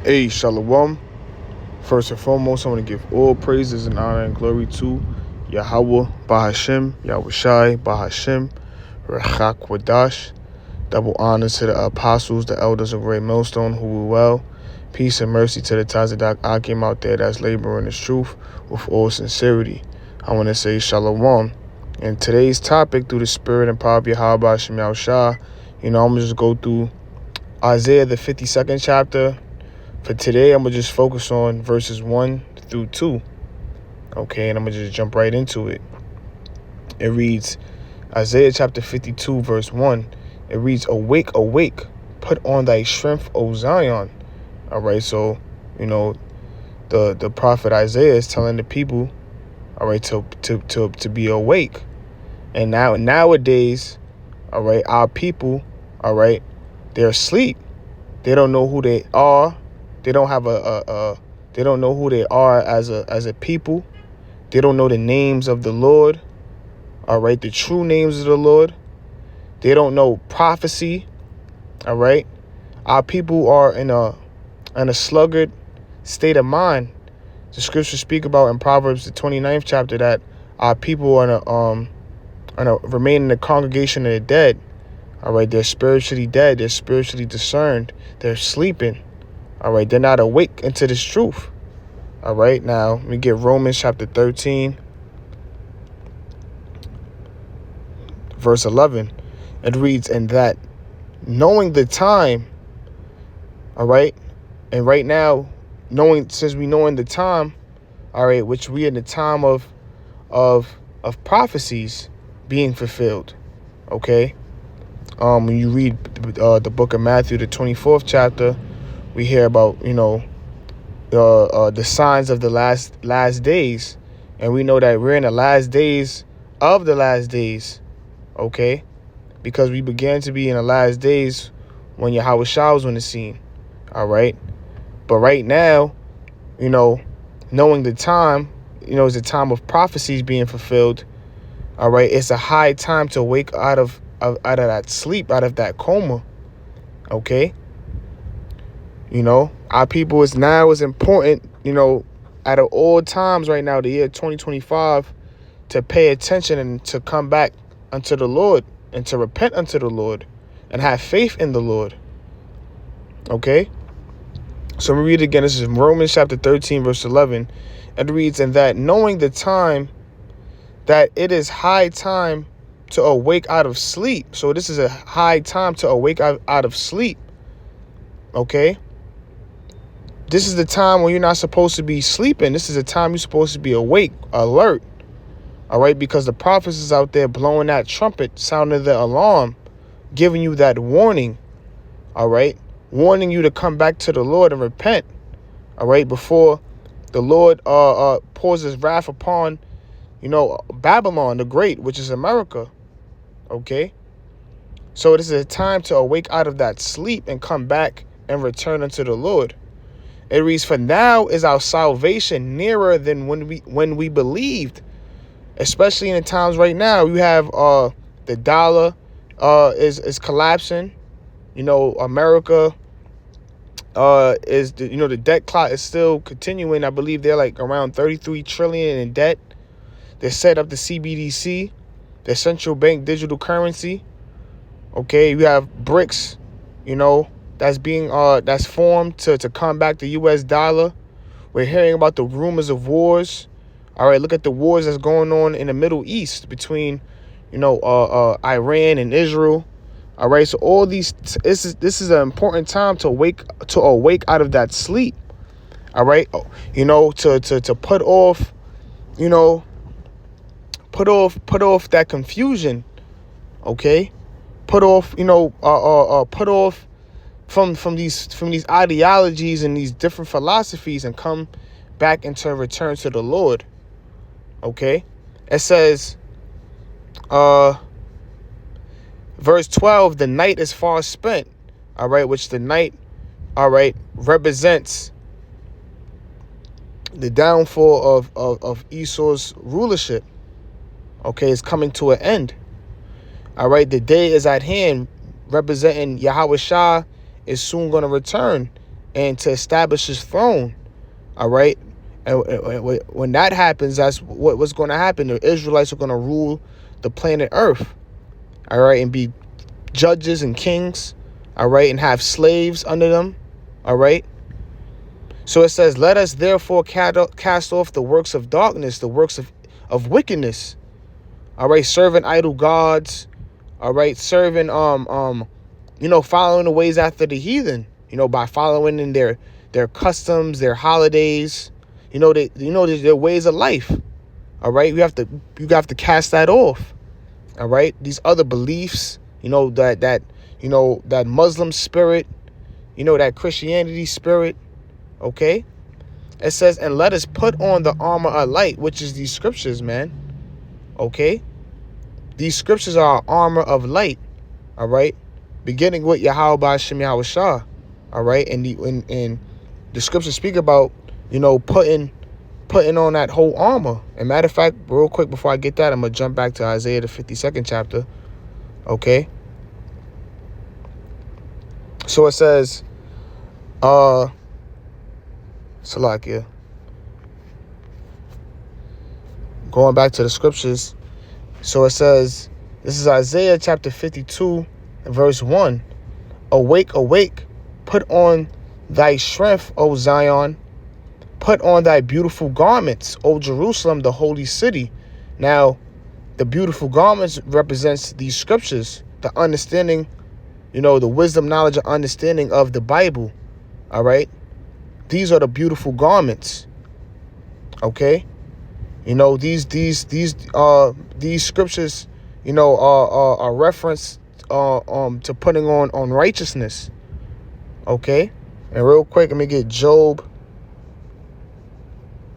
Hey, Shalom. First and foremost, I want to give all praises and honor and glory to Yahweh, Bahashem, Yahweh Shai, Bahashem, Rechak Wadash. Double honor to the apostles, the elders of Great Millstone who were well. Peace and mercy to the Tazadak Akim out there that's laboring this truth with all sincerity. I want to say Shalom. And today's topic, through the spirit and power of Yahweh Shem Yahweh Shai, I'm going to just go through Isaiah, the 52nd chapter. For today, I'm going to just focus on verses 1 through 2. Okay, and I'm going to just jump right into it. It reads, Isaiah chapter 52, verse 1. It reads, Awake, awake, put on thy strength, O Zion. All right, so, the prophet Isaiah is telling the people, all right, to be awake. And nowadays, all right, our people, all right, they're asleep. They don't know who they are. They don't have they don't know who they are as a people. They don't know the names of the Lord. All right, the true names of the Lord. They don't know prophecy. All right. Our people are in a sluggard state of mind. The scriptures speak about in Proverbs the 29th chapter that our people are remain in the congregation of the dead. All right, they're spiritually dead. They're spiritually discerned. They're sleeping. All right, they're not awake into this truth. All right, now let me get Romans chapter 13, verse 11. It reads, and that knowing the time, all right, and right now, since we knowing the time, all right, which we in the time of prophecies being fulfilled, okay. When you read the book of Matthew, the 24th chapter, we hear about, the signs of the last days. And we know that we're in the last days of the last days, okay? Because we began to be in the last days when Yahweh Shai was on the scene, all right? But right now, knowing the time, is the time of prophecies being fulfilled, all right? It's a high time to wake out of that sleep, out of that coma, okay? Our people is important, out of all times right now, the year 2025, to pay attention and to come back unto the Lord and to repent unto the Lord and have faith in the Lord. Okay? So we read again. This is Romans chapter 13, verse 11. It reads, and that knowing the time, that it is high time to awake out of sleep. So this is a high time to awake out of sleep. Okay? This is the time when you're not supposed to be sleeping. This is the time you're supposed to be awake, alert. All right, because the prophets is out there blowing that trumpet, sounding the alarm, giving you that warning. All right, warning you to come back to the Lord and repent. All right, before the Lord pours his wrath upon, Babylon the Great, which is America. Okay, so this is a time to awake out of that sleep and come back and return unto the Lord. It reads, for now is our salvation nearer than when we believed. Especially in the times right now, you have the dollar is collapsing. America is the debt clock is still continuing. I believe they're like around 33 trillion in debt. They set up the CBDC, the central bank digital currency. Okay, you have BRICS, that's formed to combat the U.S. dollar. We're hearing about the rumors of wars. All right, look at the wars that's going on in the Middle East between, Iran and Israel. All right, so all these, this is an important time to awake out of that sleep. All right, to put off, put off that confusion. Okay, put off, put off from these ideologies and these different philosophies and come back into return to the Lord. Okay, it says, verse 12, the night is far spent. All right, which the night, all right, represents the downfall of Esau's rulership. Okay, it's coming to an end. All right, the day is at hand, representing Yahweh Shai is soon going to return and to establish his throne. All right. And when that happens, that's what's going to happen. The Israelites are going to rule the planet Earth. All right. And be judges and kings. All right. And have slaves under them. All right. So it says, let us therefore cast off the works of darkness, the works of wickedness. All right. Serving idol gods. All right. Serving, following the ways after the heathen, by following in their customs, their holidays, their ways of life. All right. You have to cast that off. All right. These other beliefs, that Muslim spirit, that Christianity spirit. Okay. It says, and let us put on the armor of light, which is these scriptures, man. Okay. These scriptures are our armor of light. All right. Beginning with Yahweh B'Hashem Yahweh Shah. All right. And the scriptures speak about, putting on that whole armor. And matter of fact, real quick before I get that, I'm going to jump back to Isaiah, the 52nd chapter. Okay. So it says, Salakia. Going back to the scriptures. So it says, this is Isaiah chapter 52, verse 1. Awake, awake, put on thy strength, O Zion. Put on thy beautiful garments, O Jerusalem, the holy city. Now, the beautiful garments represents these scriptures, the understanding, the wisdom, knowledge, and understanding of the Bible. All right. These are the beautiful garments. Okay. These scriptures, are reference to putting on righteousness. Okay. And real quick, let me get Job.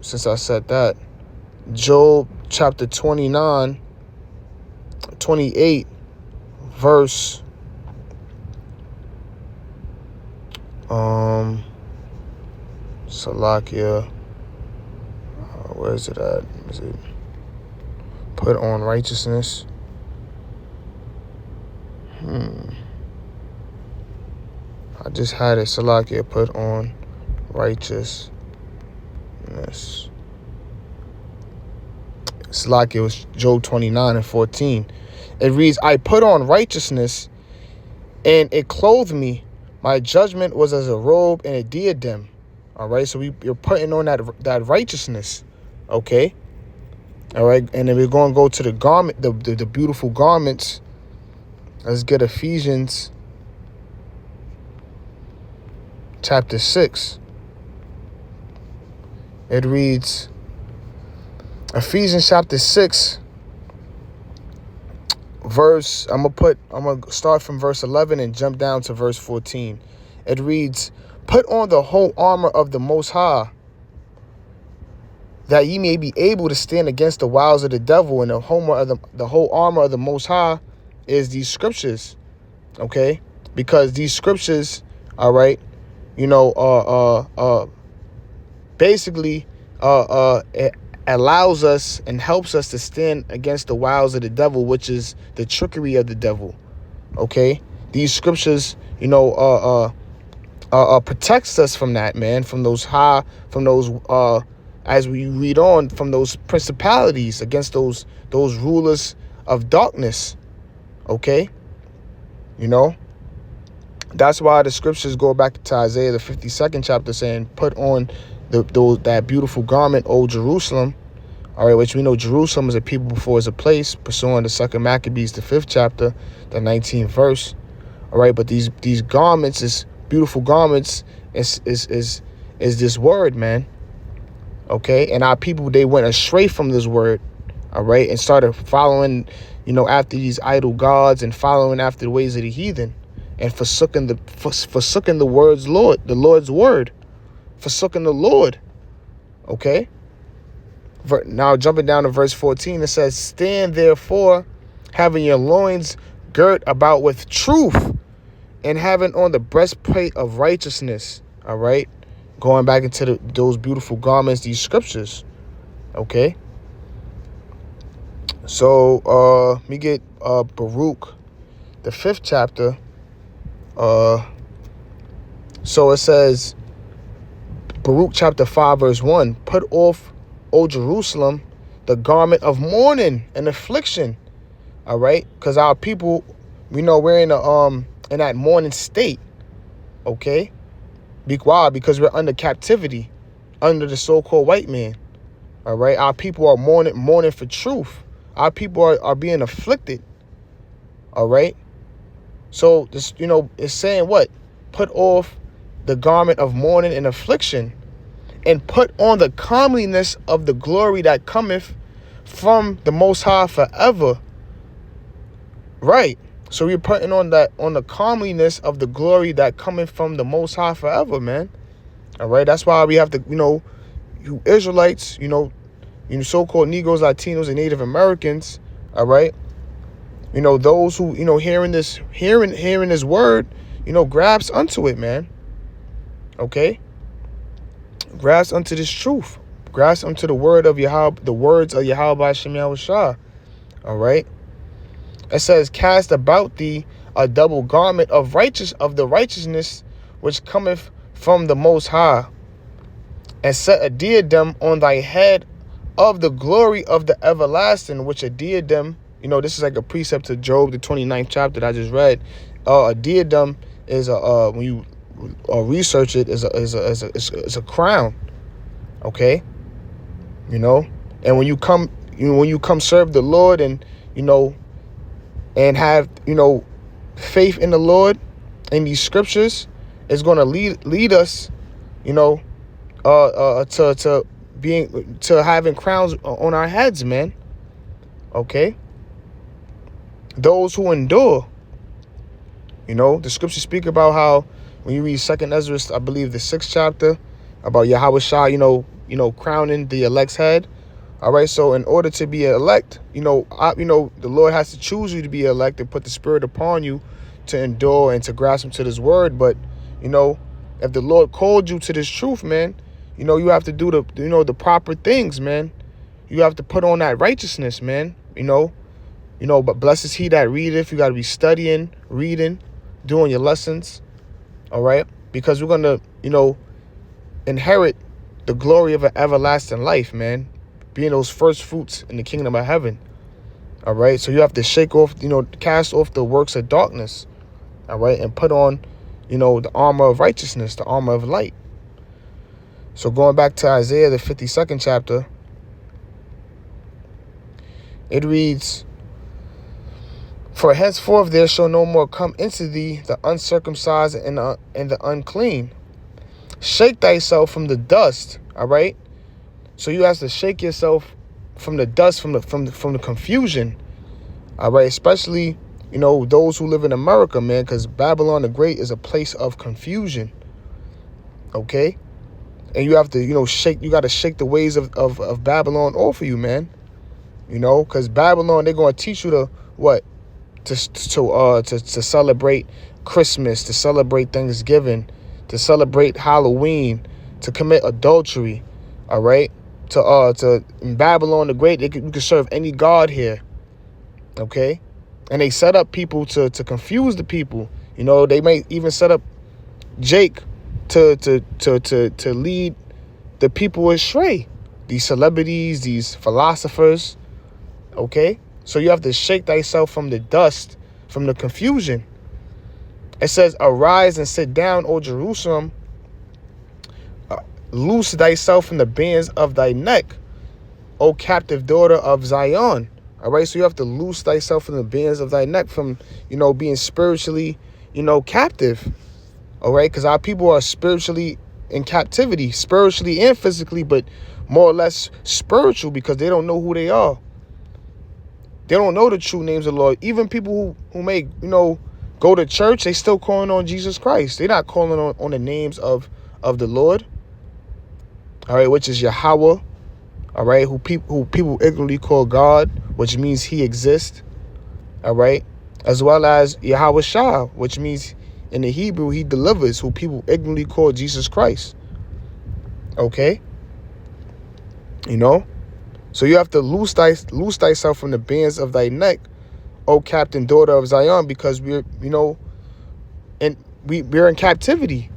Since I said that, Job chapter 28, verse Salakia. Where is it at? Is it put on righteousness? I just had it. Salakia, put on righteousness. Salakia was Job 29:14. It reads, I put on righteousness, and it clothed me. My judgment was as a robe and a diadem. All right, so you're putting on that righteousness. Okay. All right, and then we're going to go to the garment, the beautiful garments. Let's get Ephesians chapter 6. It reads, Ephesians chapter 6, verse, I'm going to start from verse 11 and jump down to verse 14. It reads, put on the whole armor of the Most High, that ye may be able to stand against the wiles of the devil. And the whole armor of the Most High is these scriptures. Okay. Because these scriptures, all right, basically, it allows us and helps us to stand against the wiles of the devil, which is the trickery of the devil. Okay. These scriptures, protects us from that, man, from those as we read on, from those principalities, against those rulers of darkness. Okay. That's why the scriptures go back to Isaiah, the 52nd chapter, saying, put on that beautiful garment, O Jerusalem. All right, which we know Jerusalem is a people before it's a place, pursuing the 2nd Maccabees, the 5th chapter, the 19th verse. All right, but these garments, is beautiful garments, is this word, man. Okay, and our people, they went astray from this word. All right, and started following, after these idol gods and following after the ways of the heathen, and forsaking the Lord's word, forsaking the Lord. Okay. Now jumping down to verse 14, it says, stand therefore, having your loins girt about with truth, and having on the breastplate of righteousness. All right. Going back into those beautiful garments, these scriptures. Okay. So let me get Baruch, the 5th chapter. So it says, Baruch chapter 5 verse 1. Put off, O Jerusalem, the garment of mourning and affliction. All right, because our people, we know we're in that mourning state. Okay, why? Because we're under captivity, under the so-called white man. All right, our people are mourning for truth. Our people are being afflicted. All right, so this, it's saying what? Put off the garment of mourning and affliction, and put on the comeliness of the glory that cometh from the Most High forever. Right. So we're putting on the comeliness of the glory that cometh from the Most High forever, man. All right. That's why we have to, you Israelites, so-called Negroes, Latinos, and Native Americans. All right. Those who, hearing this word, grabs onto it, man. Okay. Grasp unto this truth. Grasp unto the word of Yahweh, the words of Yahweh Shem Yahushua. All right. It says, cast about thee a double garment of the righteousness which cometh from the Most High, and set a diadem on thy head of the glory of the everlasting, which a diadem, this is like a precept to Job, the 29th chapter that I just read. A diadem is when you research it, is a crown. Okay, and when you come serve the Lord, and and have faith in the Lord, in these scriptures, is going to lead us to having crowns on our heads, man. Okay, those who endure. The scriptures speak about how, when you read 2nd Ezra, I believe the 6th chapter, about Yahweh Shah, crowning the elect's head. All right, so in order to be an elect, the Lord has to choose you to be elect and put the Spirit upon you to endure and to grasp into this word. But, if the Lord called you to this truth, man, you have to do the proper things, man. You have to put on that righteousness, man. But blessed is he that readeth. You got to be studying, reading, doing your lessons. All right, because we're going to, inherit the glory of an everlasting life, man. Being those first fruits in the kingdom of heaven. All right. So you have to shake off, cast off the works of darkness. All right. And put on, the armor of righteousness, the armor of light. So going back to Isaiah, the 52nd chapter, it reads, for henceforth there shall no more come into thee the uncircumcised and the unclean. Shake thyself from the dust. All right. So you have to shake yourself from the dust, from the confusion. All right, especially those who live in America, man, because Babylon the Great is a place of confusion. Okay, and you have to you got to shake the ways of Babylon off of you, man. Because Babylon, they're going to teach you to celebrate Christmas, to celebrate Thanksgiving, to celebrate Halloween, to commit adultery. All right. To in Babylon the Great, you can serve any god here. Okay, and they set up people to confuse the people. They may even set up Jake to lead the people astray. These celebrities, these philosophers. Okay, so you have to shake thyself from the dust, from the confusion. It says, arise and sit down, O Jerusalem. Loose thyself from the bands of thy neck, O captive daughter of Zion. All right, so you have to loose thyself from the bands of thy neck, from being spiritually captive. All right, because our people are spiritually in captivity, spiritually and physically, but more or less spiritual, because they don't know who they are. They don't know the true names of the Lord. Even people who may go to church, they still calling on Jesus Christ. They're not calling on the names of the Lord. All right, which is Yahweh. All right, who people ignorantly call God, which means he exists. All right, as well as Yahweh Shah, which means in the Hebrew he delivers, who people ignorantly call Jesus Christ. Okay, so you have to loose thyself from the bands of thy neck, O captain daughter of Zion, because we're in captivity.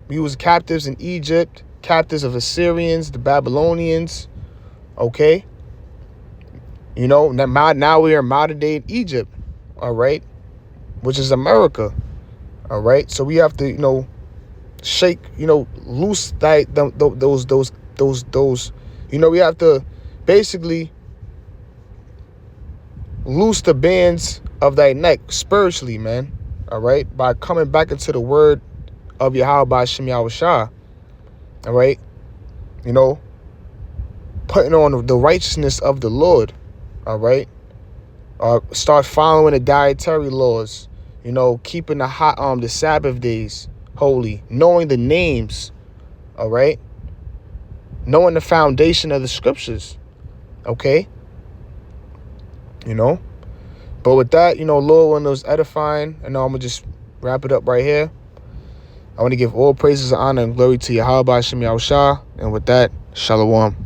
We was captives in Egypt, captives of Assyrians, the Babylonians, okay? You know, now we are in modern day Egypt, all right? Which is America, all right? So we have to, you know, shake, you know, loose those, you know, we have to basically loose the bands of thy neck spiritually, man, all right? By coming back into the word of Yahweh Ba'ashem Yahushua, all right? You know, putting on the righteousness of the Lord, all right? Start following the dietary laws, you know, keeping the Sabbath days holy, knowing the names, all right? Knowing the foundation of the scriptures, okay? You know? But with that, you know, Lord, when it was edifying, and I'm going to just wrap it up right here. I want to give all praises, honor, and glory to Yahweh Ba'ashem Yahushua. And with that, Shalom.